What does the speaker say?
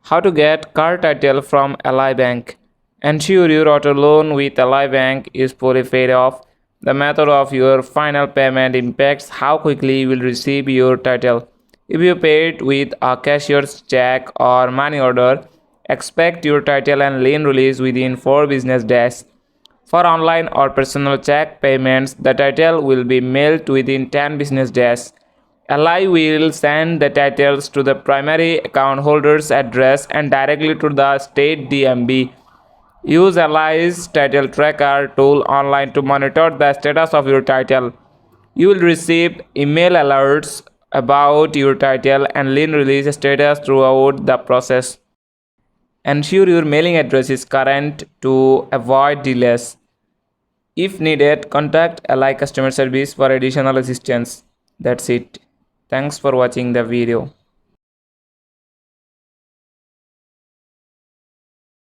How to get car title from Ally Bank. Ensure your auto loan with Ally Bank is fully paid off. The method of your final payment impacts how quickly you will receive your title. If you pay it with a cashier's check or money order, expect your title and lien release within 4 business days. For online or personal check payments, the title will be mailed within 10 business days. Ally will send the titles to the primary account holder's address and directly to the state DMB. Use Ally's title tracker tool online to monitor the status of your title. You will receive email alerts about your title and lien release status throughout the process. Ensure your mailing address is current to avoid delays. If needed, contact Ally customer service for additional assistance. That's it. Thanks for watching the video.